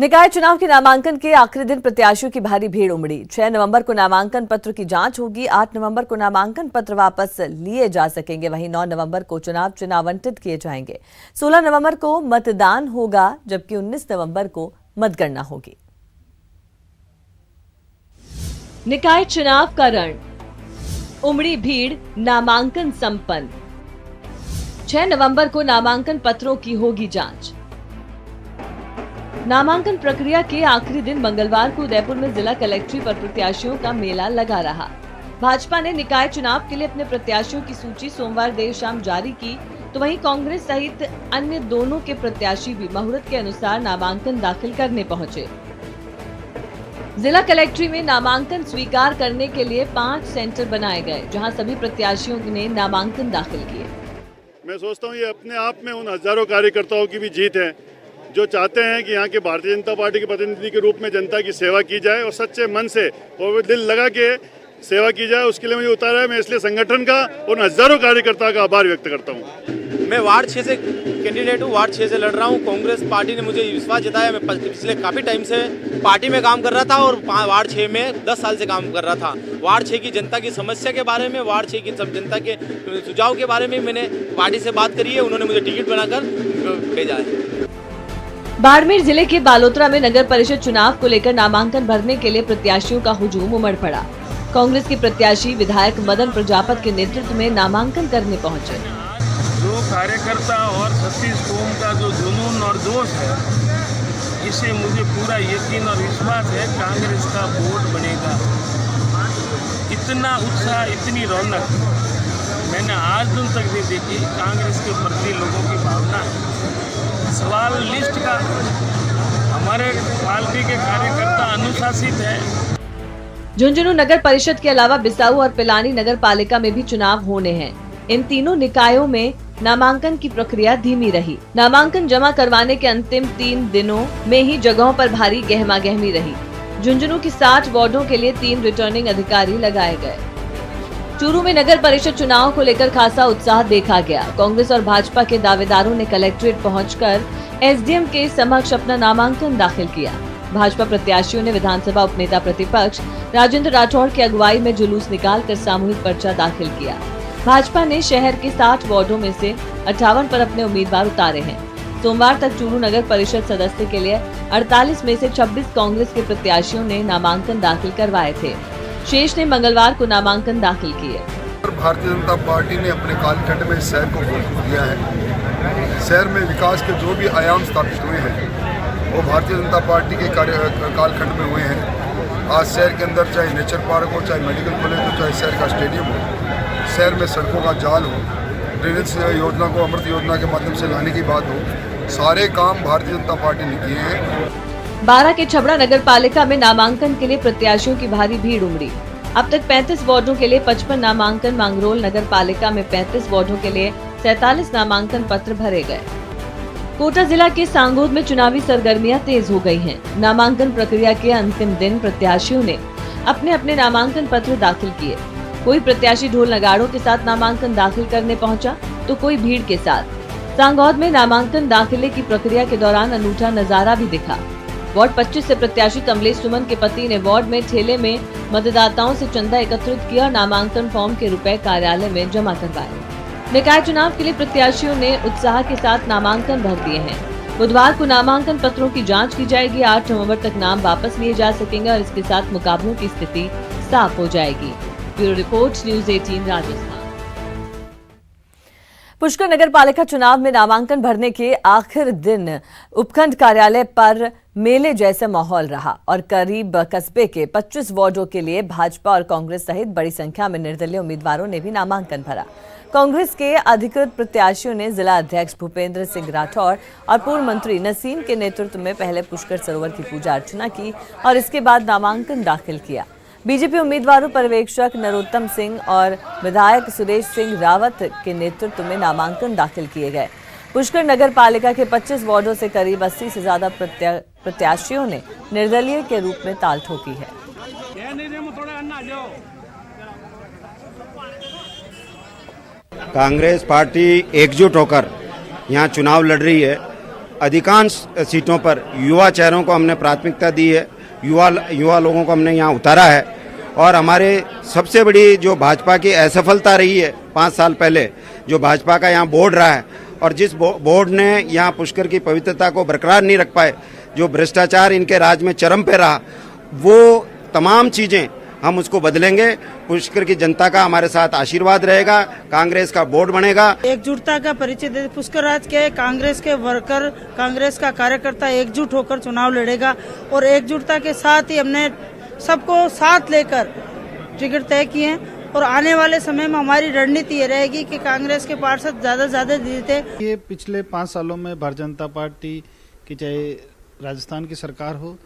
निकाय चुनाव के नामांकन के आखिरी दिन प्रत्याशियों की भारी भीड़ उमड़ी। 6 नवंबर को नामांकन पत्र की जांच होगी। 8 नवंबर को नामांकन पत्र वापस लिए जा सकेंगे। वहीं 9 नवंबर को चुनाव चिन्ह आवंटित किए जाएंगे। 16 नवंबर को मतदान होगा, जबकि 19 नवंबर को मतगणना होगी। निकाय चुनाव का रण, उमड़ी भीड़, नामांकन संपन्न। 6 नवंबर को नामांकन पत्रों की होगी जांच। नामांकन प्रक्रिया के आखिरी दिन मंगलवार को उदयपुर में जिला कलेक्ट्री पर प्रत्याशियों का मेला लगा रहा। भाजपा ने निकाय चुनाव के लिए अपने प्रत्याशियों की सूची सोमवार देर शाम जारी की, तो वहीं कांग्रेस सहित अन्य दोनों के प्रत्याशी भी मुहूर्त के अनुसार नामांकन दाखिल करने पहुंचे। जिला कलेक्ट्री में नामांकन स्वीकार करने के लिए 5 सेंटर बनाए गए, जहां सभी प्रत्याशियों ने नामांकन दाखिल किए। मैं सोचता हूं ये अपने आप में उन हजारों कार्यकर्ताओं की भी जीत है जो चाहते हैं कि यहाँ के भारतीय जनता पार्टी के प्रतिनिधि के रूप में जनता की सेवा की जाए और सच्चे मन से और दिल लगा के सेवा की जाए। उसके लिए मुझे उतारा है। मैं इसलिए संगठन का उन हजारों कार्यकर्ताओं का आभार व्यक्त करता हूँ। मैं वार्ड 6 से कैंडिडेट हूँ, वार्ड 6 से लड़ रहा हूँ। कांग्रेस पार्टी ने मुझे विश्वास जताया। मैं पिछले काफ़ी टाइम से पार्टी में काम कर रहा था और वार्ड 6 में 10 साल से काम कर रहा था। वार्ड 6 की जनता की समस्या के बारे में, वार्ड 6 की जनता के सुझाव के बारे में मैंने पार्टी से बात करी है। उन्होंने मुझे टिकट बनाकर भेजा है। बाड़मेर जिले के बालोतरा में नगर परिषद चुनाव को लेकर नामांकन भरने के लिए प्रत्याशियों का हुजूम उमड़ पड़ा। कांग्रेस के प्रत्याशी विधायक मदन प्रजापत के नेतृत्व में नामांकन करने पहुंचे। जो कार्यकर्ता और 36 कौम का जो जुनून और जोश है, इसे मुझे पूरा यकीन और विश्वास है कांग्रेस का वोट बनेगा। इतना उत्साह, इतनी रौनक मैंने आज दिन तक नहीं देखी। कांग्रेस के प्रति लोगों की भावना, सवाल लिस्ट का, हमारे पार्टी के कार्यकर्ता अनुशासित है। झुंझुनू नगर परिषद के अलावा बिसाऊ और पिलानी नगर पालिका में भी चुनाव होने हैं। इन तीनों निकायों में नामांकन की प्रक्रिया धीमी रही। नामांकन जमा करवाने के अंतिम 3 दिनों में ही जगहों पर भारी गहमागहमी रही। झुंझुनू की 60 वार्डों के लिए 3 रिटर्निंग अधिकारी लगाए गए। चूरू में नगर परिषद चुनाव को लेकर खासा उत्साह देखा गया। कांग्रेस और भाजपा के दावेदारों ने कलेक्ट्रेट पहुंचकर एसडीएम के समक्ष अपना नामांकन दाखिल किया। भाजपा प्रत्याशियों ने विधानसभा उपनेता प्रतिपक्ष राजेंद्र राठौड़ की अगुवाई में जुलूस निकालकर सामूहिक पर्चा दाखिल किया। भाजपा ने शहर के 60 वार्डों में से 58 पर अपने उम्मीदवार उतारे हैं। सोमवार तक चूरू नगर परिषद सदस्य के लिए 48 में से 26 कांग्रेस के प्रत्याशियों ने नामांकन दाखिल करवाए थे। शेष ने मंगलवार को नामांकन दाखिल किए। भारतीय जनता पार्टी ने अपने कालखंड में शहर को वोट दिया है। शहर में विकास के जो भी आयाम स्थापित हुए हैं वो भारतीय जनता पार्टी के कालखंड में हुए हैं। आज शहर के अंदर चाहे नेचर पार्क हो, चाहे मेडिकल कॉलेज हो, चाहे शहर का स्टेडियम हो, शहर में सड़कों का जाल हो, ड्रेनेज योजना को अमृत योजना के माध्यम से लाने की बात हो, सारे काम भारतीय जनता पार्टी ने किए हैं। 12 के छबड़ा नगर पालिका में नामांकन के लिए प्रत्याशियों की भारी भीड़ उमड़ी। अब तक 35 वार्डों के लिए 55 नामांकन, मांगरोल नगर पालिका में 35 वार्डों के लिए 47 नामांकन पत्र भरे गए। कोटा जिला के सांगोद में चुनावी सरगर्मियां तेज हो गई हैं। नामांकन प्रक्रिया के अंतिम दिन प्रत्याशियों ने अपने अपने नामांकन पत्र दाखिल किए। कोई प्रत्याशी ढोल नगाड़ों के साथ नामांकन दाखिल करने पहुंचा, तो कोई भीड़ के साथ। सांगौद में नामांकन दाखिले की प्रक्रिया के दौरान अनूठा नजारा भी दिखा। वार्ड 25 से प्रत्याशी कमलेश सुमन के पति ने वार्ड में ठेले में मतदाताओं से चंदा एकत्रित किया और नामांकन फॉर्म के रुपए कार्यालय में जमा करवाए। निकाय चुनाव के लिए प्रत्याशियों ने उत्साह के साथ नामांकन भर दिए हैं। बुधवार को नामांकन पत्रों की जांच की जाएगी। 8 नवंबर तक नाम वापस लिए जा सकेंगे और इसके साथ मुकाबलों की स्थिति साफ हो जाएगी। Bureau report, news 18 Rajasthan. Pushkar नगर पालिका चुनाव में नामांकन भरने के आखिर दिन उपखंड कार्यालय पर मेले जैसा माहौल रहा और करीब कस्बे के 25 वार्डों के लिए भाजपा और कांग्रेस सहित बड़ी संख्या में निर्दलीय उम्मीदवारों ने भी नामांकन भरा। कांग्रेस के अधिकृत प्रत्याशियों ने जिला अध्यक्ष भूपेंद्र सिंह राठौड़ और पूर्व मंत्री नसीम के नेतृत्व में पहले पुष्कर सरोवर की पूजा अर्चना की और इसके बाद नामांकन दाखिल किया। बीजेपी उम्मीदवारों पर्यवेक्षक नरोत्तम सिंह और विधायक सुरेश सिंह रावत के नेतृत्व में नामांकन दाखिल किए गए। पुष्कर नगर पालिका के 25 वार्डों से करीब 80 से ज्यादा प्रत्याशियों ने निर्दलीय के रूप में ताल ठोकी है। कांग्रेस पार्टी एकजुट होकर यहाँ चुनाव लड़ रही है अधिकांश सीटों पर युवा चेहरों को हमने प्राथमिकता दी है, युवा लोगों को हमने यहाँ उतारा है। और हमारे सबसे बड़ी जो भाजपा की असफलता रही है 5 साल पहले, जो भाजपा का यहाँ बोर्ड रहा है और जिस बोर्ड ने यहाँ पुष्कर की पवित्रता को बरकरार नहीं रख पाए, जो भ्रष्टाचार इनके राज में चरम पे रहा, वो तमाम चीज़ें हम उसको बदलेंगे। पुष्कर की जनता का हमारे साथ आशीर्वाद रहेगा, कांग्रेस का बोर्ड बनेगा। एकजुटता का परिचय दे पुष्कर राज के कांग्रेस के वर्कर, कांग्रेस का कार्यकर्ता एकजुट होकर चुनाव लड़ेगा और एकजुटता के साथ ही हमने सबको साथ लेकर टिकट तय किए हैं और आने वाले समय में हमारी रणनीति ये रहेगी कि कांग्रेस के पार्षद ज्यादा से ज्यादा जीते। ये पिछले 5 सालों में भारतीय जनता पार्टी की चाहे राजस्थान की सरकार हो,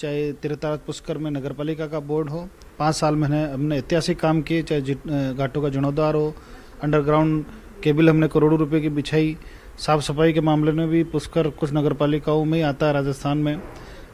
चाहे तीर्थराज पुष्कर में नगर पालिका का बोर्ड हो, 5 साल में हमने ऐतिहासिक काम किए, चाहे घाटों का जीर्णोद्धार हो, अंडरग्राउंड केबल हमने करोड़ों रुपए की बिछाई, साफ सफाई के मामले में भी पुष्कर कुछ नगर पालिकाओं में ही आता है राजस्थान में।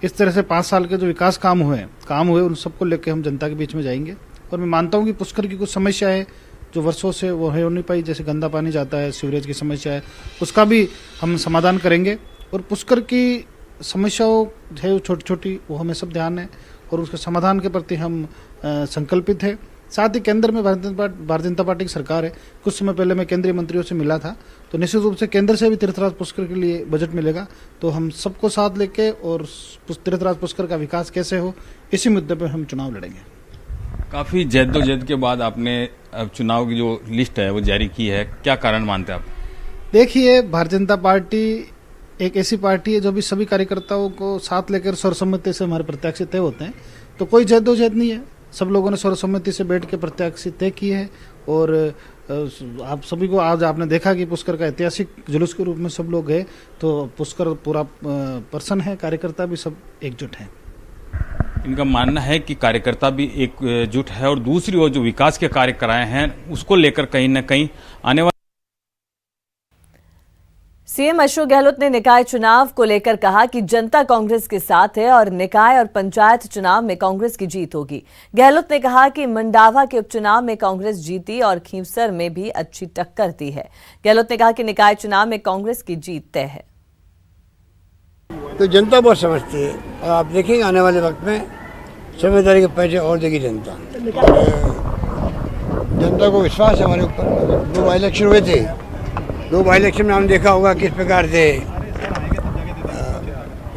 इस तरह से 5 साल के जो विकास काम हुए उन सबको लेकर हम जनता के बीच में जाएंगे। और मैं मानता हूँ कि पुष्कर की कुछ समस्या है जो वर्षों से वो हो नहीं पाई, जैसे गंदा पानी जाता है, सीवरेज की समस्या है, उसका भी हम समाधान करेंगे। और पुष्कर की समस्याओं है छोटी छोटी, वो हमें सब ध्यान है और उसके समाधान के प्रति हम संकल्पित है। साथ ही केंद्र में भारतीय जनता पार्टी की सरकार है। कुछ समय पहले मैं केंद्रीय मंत्रियों से मिला था, तो निश्चित रूप से केंद्र से भी तीर्थराज पुष्कर के लिए बजट मिलेगा। तो हम सबको साथ लेके और तीर्थराज पुष्कर का विकास कैसे हो, इसी मुद्दे पर हम चुनाव लड़ेंगे। काफ़ी जद्दोजहद के बाद आपने अब चुनाव की जो लिस्ट है वो जारी की है, क्या कारण मानते हैं आप? देखिए, भारतीय जनता पार्टी एक ऐसी पार्टी है जो भी सभी कार्यकर्ताओं को साथ लेकर सर्वसम्मति से हमारे प्रत्याशी तय होते हैं। तो कोई जद्दोजहद नहीं है, सब लोगों ने सर्वसम्मति से बैठ के प्रत्याशी तय किए हैं। और आप सभी को आज आपने देखा कि पुष्कर का ऐतिहासिक जुलूस के रूप में सब लोग गए, तो पुष्कर पूरा पर्सन है, कार्यकर्ता भी सब एकजुट हैं। इनका मानना है कि कार्यकर्ता भी एकजुट है और दूसरी ओर जो विकास के कार्य कराए हैं उसको लेकर कहीं न कहीं आने वाले सीएम अशोक गहलोत ने निकाय चुनाव को लेकर कहा कि जनता कांग्रेस के साथ है और निकाय और पंचायत चुनाव में कांग्रेस की जीत होगी। गहलोत ने कहा कि मंडावा के उपचुनाव में कांग्रेस जीती और खींवसर में भी अच्छी टक्कर दी है। गहलोत ने कहा कि निकाय चुनाव में कांग्रेस की जीत तय है। तो जनता बहुत समझती है और आप देखेंगे आने वाले वक्त में समझदारी के पैसे और देगी जनता। जनता को विश्वास है हमारे ऊपर। 2 बाई इलेक्शन हुए थे, 2 बाई इलेक्शन में हमने देखा होगा किस प्रकार से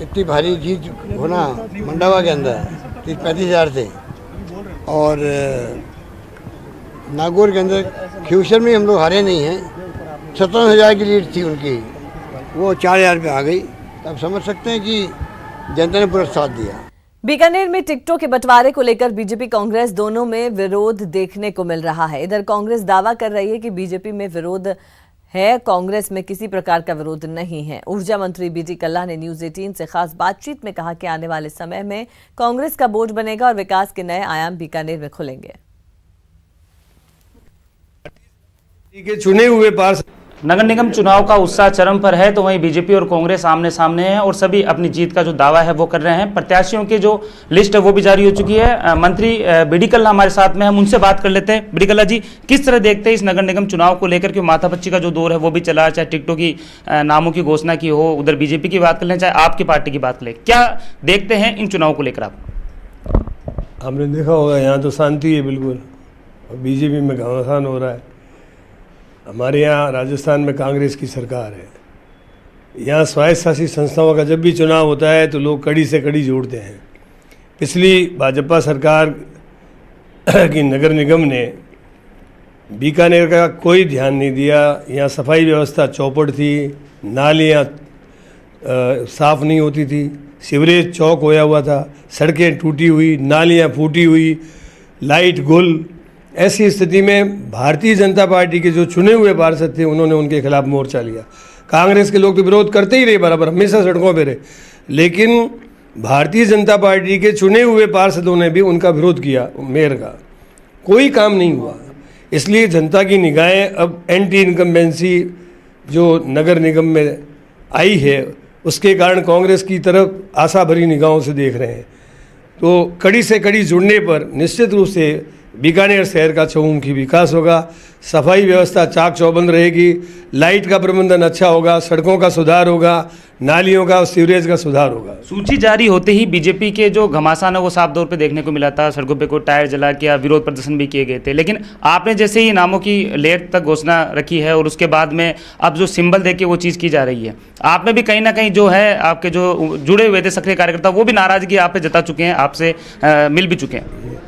इतनी भारी जीत होना मंडावा के अंदर 30-35 हज़ार थे और नागौर के अंदर खींवसर में हम लोग हारे नहीं हैं। 57,000 की लीड थी उनकी, वो 4,000 पे आ गई। आप समझ सकते हैं कि जनता ने पूरा साथ दिया। बीकानेर में टिकटों के बंटवारे को लेकर बीजेपी कांग्रेस दोनों में विरोध देखने को मिल रहा है। इधर कांग्रेस दावा कर रही है कि बीजेपी में विरोध है, कांग्रेस में किसी प्रकार का विरोध नहीं है। ऊर्जा मंत्री बीडी कल्ला ने न्यूज 18 से खास बातचीत में कहा कि आने वाले समय में कांग्रेस का बोर्ड बनेगा और विकास के नए आयाम बीकानेर में खुलेंगे। चुने हुए पार्षद नगर निगम चुनाव का उत्साह चरम पर है, तो वहीं बीजेपी और कांग्रेस आमने सामने हैं और सभी अपनी जीत का जो दावा है वो कर रहे हैं। प्रत्याशियों की जो लिस्ट है वो भी जारी हो चुकी है। मंत्री बीडी कल्ला हमारे साथ में, हम उनसे बात कर लेते हैं। बीडी कल्ला जी, किस तरह देखते हैं इस नगर निगम चुनाव को लेकर के? माथापच्ची का जो दौर है वो भी चला, चाहे टिकटों की नामों की घोषणा की हो, उधर बीजेपी की बात कर लें, चाहे आपकी पार्टी की बात कर लें, क्या देखते हैं इन चुनाव को लेकर आप? आपने देखा होगा यहाँ तो शांति है बिल्कुल, बीजेपी में घमासान हो रहा है। हमारे यहाँ राजस्थान में कांग्रेस की सरकार है। यहाँ स्वायत्त शासित संस्थाओं का जब भी चुनाव होता है तो लोग कड़ी से कड़ी जोड़ते हैं। पिछली भाजपा सरकार की नगर निगम ने बीकानेर का कोई ध्यान नहीं दिया। यहाँ सफाई व्यवस्था चौपट थी, नालियाँ साफ़ नहीं होती थी, सीवरेज चौक होया हुआ था, सड़कें टूटी हुई, नालियाँ फूटी हुई, लाइट गुल। ऐसी स्थिति में भारतीय जनता पार्टी के जो चुने हुए पार्षद थे उन्होंने उनके खिलाफ मोर्चा लिया। कांग्रेस के लोग तो विरोध करते ही रहे, बराबर हमेशा सड़कों पर रहे, लेकिन भारतीय जनता पार्टी के चुने हुए पार्षदों ने भी उनका विरोध किया। मेयर का कोई काम नहीं हुआ। इसलिए जनता की निगाहें अब एंटी इनकम्बेंसी जो नगर निगम में आई है उसके कारण कांग्रेस की तरफ आशा भरी निगाहों से देख रहे हैं। तो कड़ी से कड़ी जुड़ने पर निश्चित रूप से बीकानेर शहर का चहुमुखी विकास होगा, सफाई व्यवस्था चाक चौबंद रहेगी, लाइट का प्रबंधन अच्छा होगा, सड़कों का सुधार होगा, नालियों का और सीवरेज का सुधार होगा। सूची जारी होते ही बीजेपी के जो घमासान है वो साफ तौर पे देखने को मिला था। सड़कों पे कोई टायर जला के विरोध प्रदर्शन भी किए गए थे, लेकिन आपने जैसे ही नामों की लेट तक घोषणा रखी है और उसके बाद में अब जो सिंबल देके वो चीज़ की जा रही है, आप में भी कहीं ना कहीं जो है आपके जो जुड़े हुए थे सक्रिय कार्यकर्ता वो भी नाराजगी आप पे जता चुके हैं, आपसे मिल भी चुके हैं।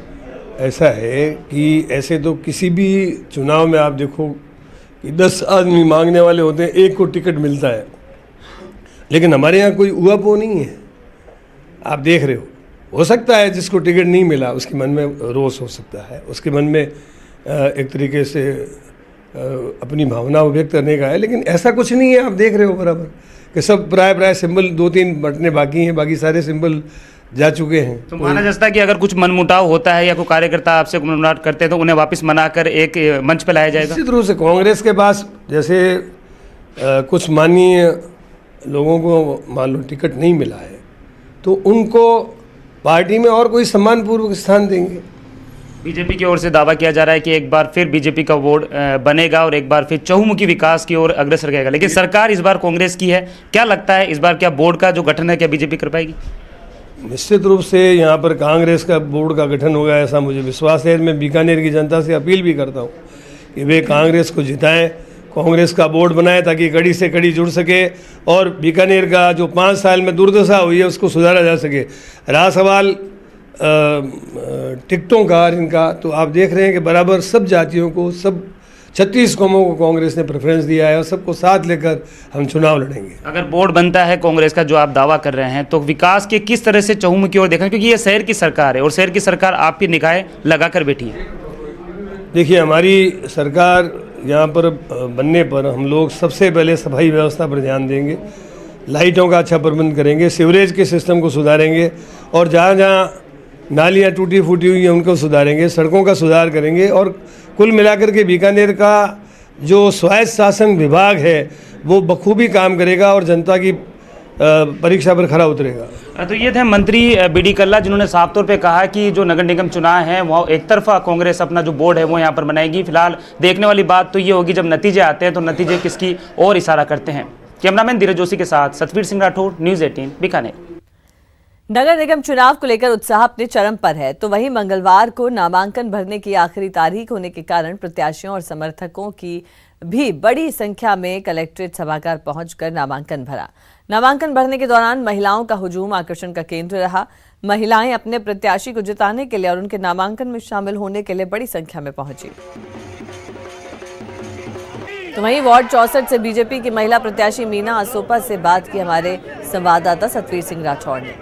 ऐसा है कि ऐसे तो किसी भी चुनाव में आप देखो कि 10 आदमी मांगने वाले होते हैं, एक को टिकट मिलता है, लेकिन हमारे यहाँ कोई उआपो नहीं है। आप देख रहे हो सकता है जिसको टिकट नहीं मिला उसके मन में रोष हो सकता है, उसके मन में एक तरीके से अपनी भावना व्यक्त करने का है, लेकिन ऐसा कुछ नहीं है। आप देख रहे हो बराबर कि सब प्राय सिंबल 2-3 बटने बाकी हैं, बाकी सारे सिंबल जा चुके हैं। तो माना जाता है कि अगर कुछ मनमुटाव होता है या कोई कार्यकर्ता आपसे मनमुटाव करते हैं तो उन्हें वापस मनाकर एक मंच पर लाया जाएगा। निश्चित रूप से कांग्रेस के पास जैसे कुछ माननीय लोगों को मान लो टिकट नहीं मिला है तो उनको पार्टी में और कोई सम्मानपूर्वक स्थान देंगे। बीजेपी की ओर से दावा किया जा रहा है कि एक बार फिर बीजेपी का बोर्ड बनेगा और एक बार फिर चहुमुखी विकास की ओर अग्रसर रहेगा, लेकिन सरकार इस बार कांग्रेस की है। क्या लगता है इस बार क्या बोर्ड का जो गठन है क्या बीजेपी कर पाएगी? निश्चित रूप से यहाँ पर कांग्रेस का बोर्ड का गठन होगा ऐसा मुझे विश्वास है। मैं बीकानेर की जनता से अपील भी करता हूँ कि वे कांग्रेस को जिताएं, कांग्रेस का बोर्ड बनाए ताकि कड़ी से कड़ी जुड़ सके और बीकानेर का जो 5 साल में दुर्दशा हुई है उसको सुधारा जा सके। रहा सवाल टिकटों का इनका, तो आप देख रहे हैं कि बराबर सब जातियों को, सब 36 कौमों को कांग्रेस ने प्रेफरेंस दिया है और सबको साथ लेकर हम चुनाव लड़ेंगे। अगर बोर्ड बनता है कांग्रेस का जो आप दावा कर रहे हैं तो विकास के किस तरह से चहुमुखी की ओर देखा, क्योंकि ये शहर की सरकार है और शहर की सरकार आपकी निगाहें लगाकर बैठी है। देखिए हमारी सरकार यहाँ पर बनने पर हम लोग सबसे पहले सफाई व्यवस्था पर ध्यान देंगे, लाइटों का अच्छा प्रबंध करेंगे, सीवरेज के सिस्टम को सुधारेंगे और जहाँ जहाँ नालियाँ टूटी फूटी हुई हैं उनको सुधारेंगे, सड़कों का सुधार करेंगे और कुल मिलाकर के बीकानेर का जो स्वायत्त शासन विभाग है वो बखूबी काम करेगा और जनता की परीक्षा पर खरा उतरेगा। तो ये थे मंत्री बीडी कल्ला, जिन्होंने साफ तौर पे कहा कि जो नगर निगम चुनाव है वो एक तरफा कांग्रेस अपना जो बोर्ड है वो यहाँ पर बनाएगी। फिलहाल देखने वाली बात तो ये होगी जब नतीजे आते हैं तो नतीजे किसकी ओर इशारा करते हैं। कैमरामैन धीरज जोशी के साथ सतवीर सिंह राठौर, न्यूज़ 18 बीकानेर। नगर निगम चुनाव को लेकर उत्साह अपने चरम पर है, तो वहीं मंगलवार को नामांकन भरने की आखिरी तारीख होने के कारण प्रत्याशियों और समर्थकों की भी बड़ी संख्या में कलेक्ट्रेट सभागार पहुंचकर नामांकन भरा। नामांकन भरने के दौरान महिलाओं का हुजूम आकर्षण का केंद्र रहा। महिलाएं अपने प्रत्याशी को जिताने के लिए और उनके नामांकन में शामिल होने के लिए बड़ी संख्या में पहुंची। तो वहीं वार्ड 64 से बीजेपी की महिला प्रत्याशी मीना असोपा से बात की हमारे संवाददाता सतवीर सिंह राठौर ने।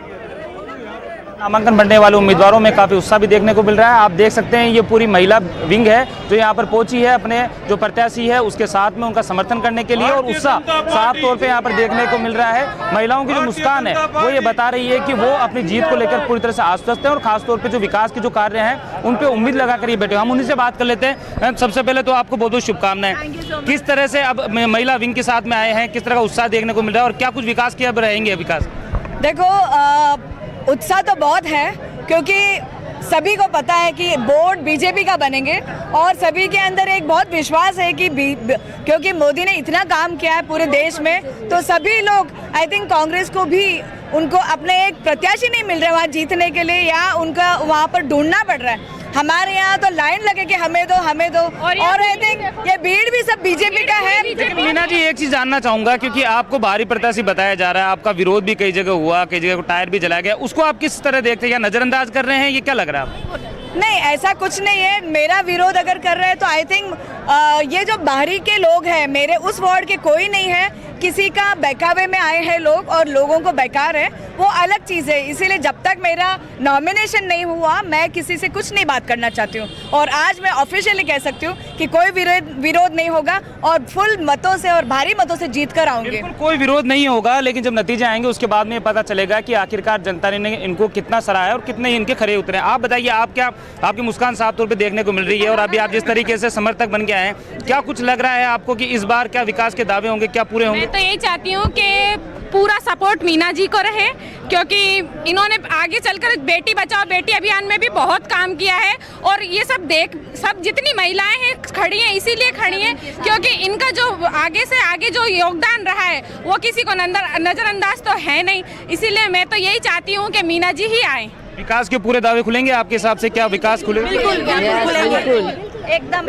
नामांकन भरने वाले उम्मीदवारों में काफ़ी उत्साह भी देखने को मिल रहा है। आप देख सकते हैं ये पूरी महिला विंग है जो यहाँ पर पहुंची है अपने जो प्रत्याशी है उसके साथ में उनका समर्थन करने के लिए, और उत्साह साफ तौर पे यहाँ पर देखने को मिल रहा है। महिलाओं की जो मुस्कान है वो ये बता रही है कि वो अपनी जीत को लेकर पूरी तरह से आश्वस्त है और खासतौर पर जो विकास के जो कार्य हैं उन पर उम्मीद लगा कर ये बैठे। हम उन्हीं से बात कर लेते हैं। सबसे पहले तो आपको बहुत बहुत शुभकामनाएं। किस तरह से अब महिला विंग के साथ में आए हैं, किस तरह का उत्साह देखने को मिल रहा है और क्या कुछ विकास के अब रहेंगे विकास? देखो उत्साह तो बहुत है क्योंकि सभी को पता है कि बोर्ड बीजेपी का बनेंगे और सभी के अंदर एक बहुत विश्वास है कि क्योंकि मोदी ने इतना काम किया है पूरे देश में, तो सभी लोग आई थिंक कांग्रेस को भी उनको अपने एक प्रत्याशी नहीं मिल रहा वहाँ जीतने के लिए या उनका वहाँ पर ढूंढना पड़ रहा है। हमारे यहाँ तो लाइन लगे कि हमें दो और आई थिंक ये भीड़ भी सब बीजेपी का है। लेकिन मीना जी एक चीज जानना चाहूंगा, क्योंकि आपको भारी प्रत्याशी बताया जा रहा है, आपका विरोध भी कई जगह हुआ, कई जगह टायर भी जलाया गया, उसको आप किस तरह देखते हैं? या नजरअंदाज कर रहे हैं, ये क्या लग रहा है आपको? नहीं, ऐसा कुछ नहीं है। मेरा विरोध अगर कर रहे हैं तो आई थिंक ये जो बाहरी के लोग हैं, मेरे उस वार्ड के कोई नहीं है, किसी का बहकावे में आए हैं लोग और लोगों को बेकार है, वो अलग चीज़ है। इसीलिए जब तक मेरा नॉमिनेशन नहीं हुआ मैं किसी से कुछ नहीं बात करना चाहती हूँ और आज मैं ऑफिशियली कह सकती हूँ कि कोई विरोध नहीं होगा और फुल मतों से और भारी मतों से जीत कर आऊंगे। कोई विरोध नहीं होगा, लेकिन जब नतीजे आएंगे उसके बाद में पता चलेगा कि आखिरकार जनता ने इनको कितना सराहा और कितने इनके खरे उतरे। आप बताइए, आप क्या, आपकी मुस्कान साफ तौर पर देखने को मिल रही है और अभी आप जिस तरीके से समर्थक बन के आए हैं, क्या कुछ लग रहा है आपको कि इस बार क्या विकास के दावे होंगे, क्या पूरे होंगे? मैं तो यही चाहती हूँ कि पूरा सपोर्ट मीना जी को रहे, क्योंकि इन्होंने आगे चलकर बेटी बचाओ बेटी अभियान में भी बहुत काम किया है। और ये सब जितनी महिलाएं हैं खड़ी हैं, इसीलिए खड़ी हैं क्योंकि इनका जो आगे से आगे जो योगदान रहा है वो किसी को नजरअंदाज तो है नहीं। इसीलिए मैं तो यही चाहती हूँ कि मीना जी ही आए। विकास के पूरे दावे खुलेंगे आपके हिसाब से? क्या विकास खुले? बिल्कुल एकदम।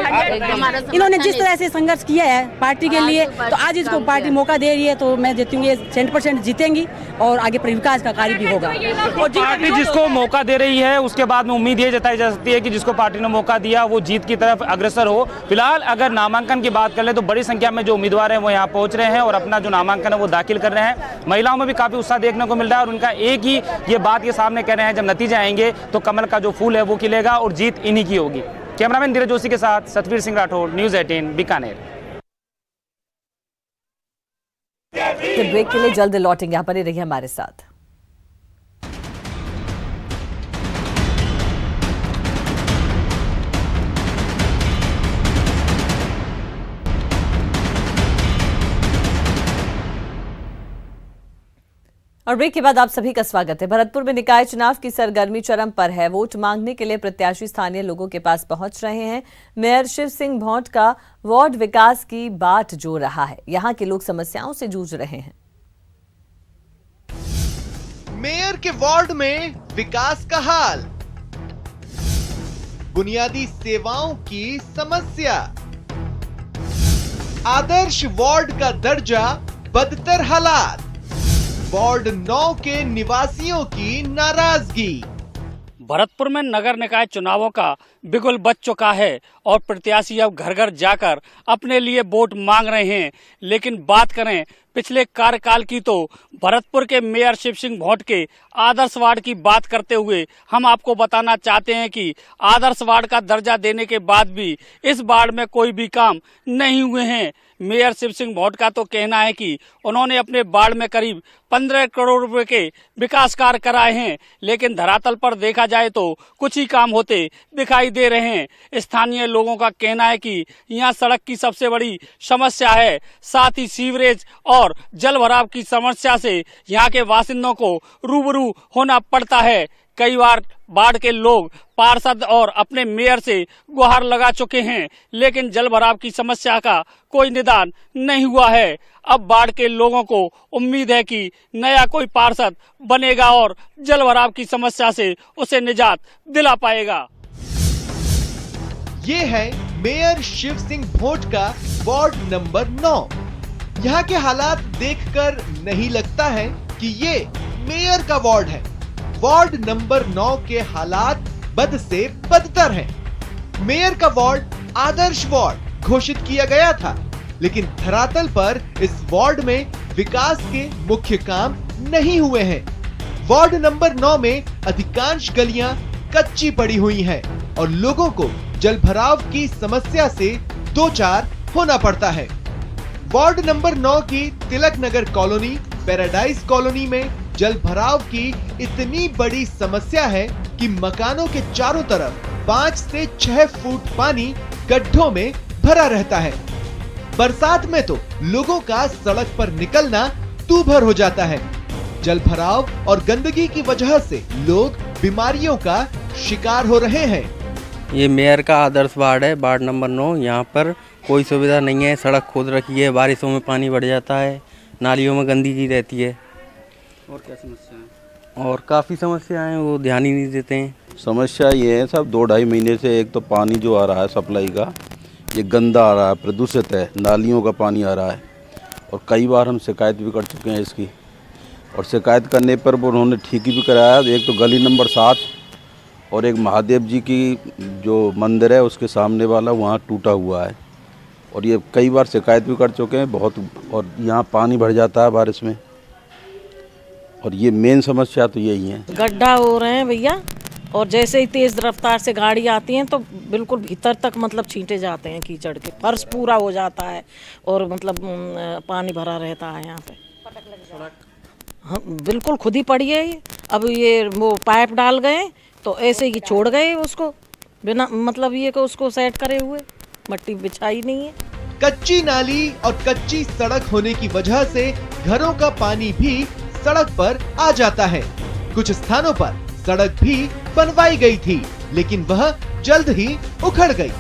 इन्होंने जिस तरह से संघर्ष किया है पार्टी के लिए, तो आज इसको पार्टी मौका दे रही है, तो मैं जीतूंगी, 100% जीतेंगी और आगे विकास का कार्य भी होगा। और पार्टी जिसको मौका दे रही है उसके बाद में उम्मीद ये जताई जा सकती है कि जिसको पार्टी ने मौका दिया वो जीत की तरफ अग्रसर हो। फिलहाल अगर नामांकन की बात कर ले तो बड़ी संख्या में जो उम्मीदवार हैं वो यहाँ पहुँच रहे हैं और अपना जो नामांकन है वो दाखिल कर रहे हैं। महिलाओं में भी काफी उत्साह देखने को मिल रहा है और उनका एक ही ये बात ये सामने कह रहे हैं, जब नतीजे आएंगे तो कमल का जो फूल है वो खिलेगा और जीत इन्हीं की होगी। कैमरामैन धीरज जोशी के साथ सतवीर सिंह राठौड़, न्यूज़ 18 बीकानेर। ब्रेक के लिए जल्द लौटेंगे, यहाँ पर ही रहिए हमारे साथ। और ब्रेक के बाद आप सभी का स्वागत है। भरतपुर में निकाय चुनाव की सरगर्मी चरम पर है। वोट मांगने के लिए प्रत्याशी स्थानीय लोगों के पास पहुंच रहे हैं। मेयर शिव सिंह भौंट का वार्ड विकास की बाट जो रहा है, यहां के लोग समस्याओं से जूझ रहे हैं। मेयर के वार्ड में विकास का हाल, बुनियादी सेवाओं की समस्या, आदर्श वार्ड का दर्जा, बदतर हालात, वार्ड 9 के निवासियों की नाराजगी। भरतपुर में नगर निकाय चुनावों का बिगुल बज चुका है और प्रत्याशी अब घर घर जाकर अपने लिए वोट मांग रहे हैं। लेकिन बात करें पिछले कार्यकाल की तो भरतपुर के मेयर शिव सिंह भौंट के आदर्श वार्ड की बात करते हुए हम आपको बताना चाहते हैं कि आदर्श वार्ड का दर्जा देने के बाद भी इस वार्ड में कोई भी काम नहीं हुए हैं। मेयर शिव सिंह भौंट का तो कहना है कि उन्होंने अपने वार्ड में करीब 15 करोड़ रुपए के विकास कार्य कराए हैं, लेकिन धरातल पर देखा जाए तो कुछ ही काम होते दिखाई दे रहे हैं। स्थानीय लोगों का कहना है कि यहाँ सड़क की सबसे बड़ी समस्या है, साथ ही सीवरेज और जल भराव की समस्या से यहाँ के बासिंदों को रूबरू होना पड़ता है। कई बार बाढ़ के लोग पार्षद और अपने मेयर से गुहार लगा चुके हैं, लेकिन जल भराव की समस्या का कोई निदान नहीं हुआ है। अब बाढ़ के लोगों को उम्मीद है कि नया कोई पार्षद बनेगा और जल भराव की समस्या से उसे निजात दिला पाएगा। ये है मेयर शिव सिंह भौंट का वार्ड नंबर 9। यहाँ के हालात देखकर नहीं लगता है कि ये मेयर का वार्ड है। वार्ड नंबर 9 के हालात बद से बदतर हैं। मेयर का वार्ड आदर्श वार्ड घोषित किया गया था, लेकिन धरातल पर इस वार्ड में विकास के मुख्य काम नहीं हुए हैं। वार्ड नंबर 9 में अधिकांश गलियां कच्ची पड़ी हुई हैं और लोगों को जल भराव की समस्या से दो चार होना पड़ता है। वार्ड नंबर 9 की Tilak Nagar colony, paradise colony में जल भराव की इतनी बड़ी समस्या है कि मकानों के चारों तरफ 5 से 6 फुट पानी गड्ढों में भरा रहता है। बरसात में तो लोगों का सड़क पर निकलना दूभर हो जाता है। जल भराव और गंदगी की वजह से लोग बीमारियों का शिकार हो रहे हैं। ये मेयर का आदर्श वार्ड है, वार्ड नंबर 9। यहाँ पर कोई सुविधा नहीं है, सड़क खोद रखी है, बारिशों में पानी बढ़ जाता है, नालियों में गंदगी रहती है। और क्या समस्या है? और काफ़ी समस्या है, वो ध्यान ही नहीं देते हैं। समस्या ये है सब 2-2.5 महीने से, एक तो पानी जो आ रहा है सप्लाई का ये गंदा आ रहा है, प्रदूषित है, नालियों का पानी आ रहा है और कई बार हम शिकायत भी कर चुके हैं इसकी। और शिकायत करने पर वो उन्होंने ठीक ही भी कराया। एक तो गली नंबर 7 और एक महादेव जी की जो मंदिर है उसके सामने वाला वहाँ टूटा हुआ है और ये कई बार शिकायत भी कर चुके हैं बहुत। और यहाँ पानी भर जाता है बारिश में और ये मेन समस्या तो यही है। गड्ढा हो रहे हैं भैया, और जैसे ही तेज रफ्तार से गाड़ी आती है तो बिल्कुल भीतर तक मतलब छींटे जाते हैं कीचड़ के, फर्श पूरा हो जाता है और मतलब पानी भरा रहता है यहाँ पे। हाँ बिल्कुल खुद ही पड़ी है। अब ये वो पाइप डाल गए तो ऐसे ही छोड़ गए उसको बिना मतलब ये को उसको सेट करे हुए, मट्टी बिछाई नहीं है। कच्ची नाली और कच्ची सड़क होने की वजह से घरों का पानी भी सड़क पर आ जाता है। कुछ स्थानों पर सड़क भी बनवाई गई थी, लेकिन वह जल्द ही उखड़ गई।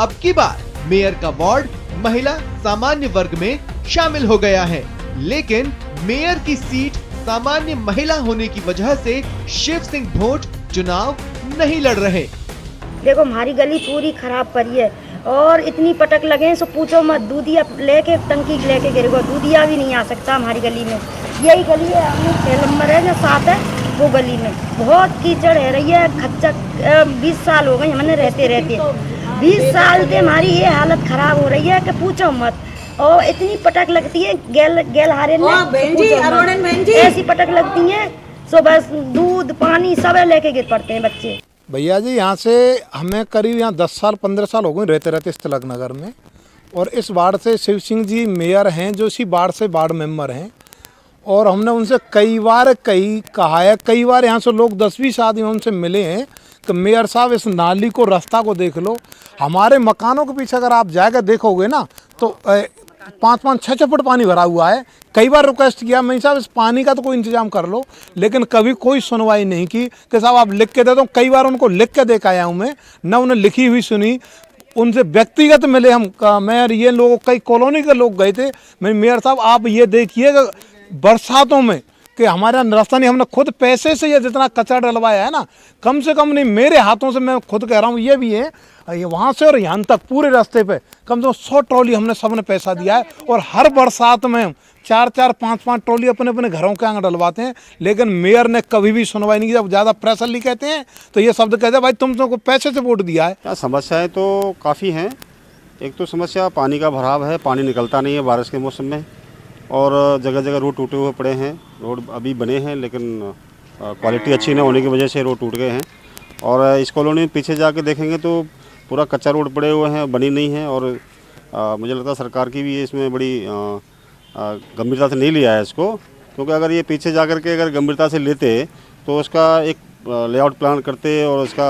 अब की बार मेयर का वार्ड महिला सामान्य वर्ग में शामिल हो गया है, लेकिन मेयर की सीट सामान्य महिला होने की वजह से शिव सिंह भोट चुनाव नहीं लड़ रहे। देखो हमारी गली पूरी खराब पड़ी है और इतनी पटक लगे हैं सो पूछो मत। दूधिया लेके टंकी लेके गिर गो, दूधिया भी नहीं आ सकता हमारी गली में। यही गली है, 6 नंबर है जो 7 है, वो गली में बहुत कीचड़ है रही है। खच्चर 20 साल हो गए हमने रहते 20 साल से हमारी ये हालत खराब हो रही है कि पूछो मत। और इतनी पटक लगती है गेल हारे में ऐसी पटक लगती है सो बस दूध पानी सब लेके गिर पड़ते हैं बच्चे। भैया जी यहाँ से हमें करीब यहाँ 10 साल 15 साल हो गए रहते रहते इस तिलक नगर में। और इस वार्ड से शिव सिंह जी मेयर हैं, जो इसी वार्ड से वार्ड मेंबर हैं। और हमने उनसे कई बार कहा है, कई बार यहाँ से लोग 10-20 आदमी उनसे मिले हैं कि मेयर साहब इस नाली को रास्ता को देख लो। हमारे मकानों के पीछे अगर आप जाकर देखोगे ना तो 5-6 फुट पानी भरा हुआ है। कई बार रिक्वेस्ट किया मैं साहब इस पानी का तो कोई इंतजाम कर लो, लेकिन कभी कोई सुनवाई नहीं की कि साहब आप लिख के दे दो। कई बार उनको लिख के देख आया हूँ मैं, न उन्हें लिखी हुई सुनी। उनसे व्यक्तिगत मिले हम, मेयर ये लोग कई कॉलोनी के लोग गए थे। मेयर साहब आप ये देखिए बरसातों में कि हमारे यहाँ रास्ता नहीं, हमने खुद पैसे से ये जितना कचरा डलवाया है ना, कम से कम नहीं मेरे हाथों से, मैं खुद कह रहा हूँ ये भी है, ये वहाँ से और यहाँ तक पूरे रास्ते पे कम से कम 100 ट्रॉली हमने सबने पैसा दिया है। और हर बरसात में हम 4-4, 5-5 ट्रॉली अपने अपने घरों के आगे डलवाते हैं, लेकिन मेयर ने कभी भी सुनवाई नहीं की। जब ज़्यादा प्रेशर नहीं कहते हैं तो ये शब्द कहते हैं भाई तुमको पैसे से वोट दिया है। समस्याएँ तो काफ़ी हैं। एक तो समस्या पानी का भराव है, पानी निकलता नहीं है बारिश के मौसम में। और जगह जगह रोड टूटे हुए पड़े हैं। रोड अभी बने हैं लेकिन क्वालिटी अच्छी न होने की वजह से रोड टूट गए हैं। और इस कॉलोनी में पीछे जाके देखेंगे तो पूरा कच्चा रोड पड़े हुए हैं, बनी नहीं है। और मुझे लगता है सरकार की भी इसमें बड़ी गंभीरता से नहीं लिया है इसको, क्योंकि अगर ये पीछे जा कर के अगर गंभीरता से लेते तो उसका एक लेआउट प्लान करते और उसका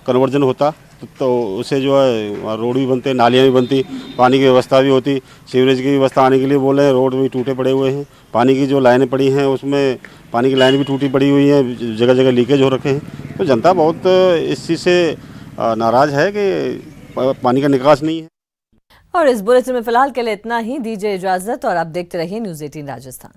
कन्वर्जन होता तो उससे जो है रोड भी बनते, नालियाँ भी बनती, पानी की व्यवस्था भी होती। सीवरेज की व्यवस्था आने के लिए बोले, रोड भी टूटे पड़े हुए हैं। पानी की जो लाइनें पड़ी हैं उसमें पानी की लाइन भी टूटी पड़ी हुई है, जगह जगह लीकेज हो रखे हैं। तो जनता बहुत इस चीज़ से नाराज़ है कि पानी का निकास नहीं है। और इस बुलेटिन में फिलहाल के लिए इतना ही। दीजिए इजाजत और आप देखते रहिए न्यूज़ 18 राजस्थान।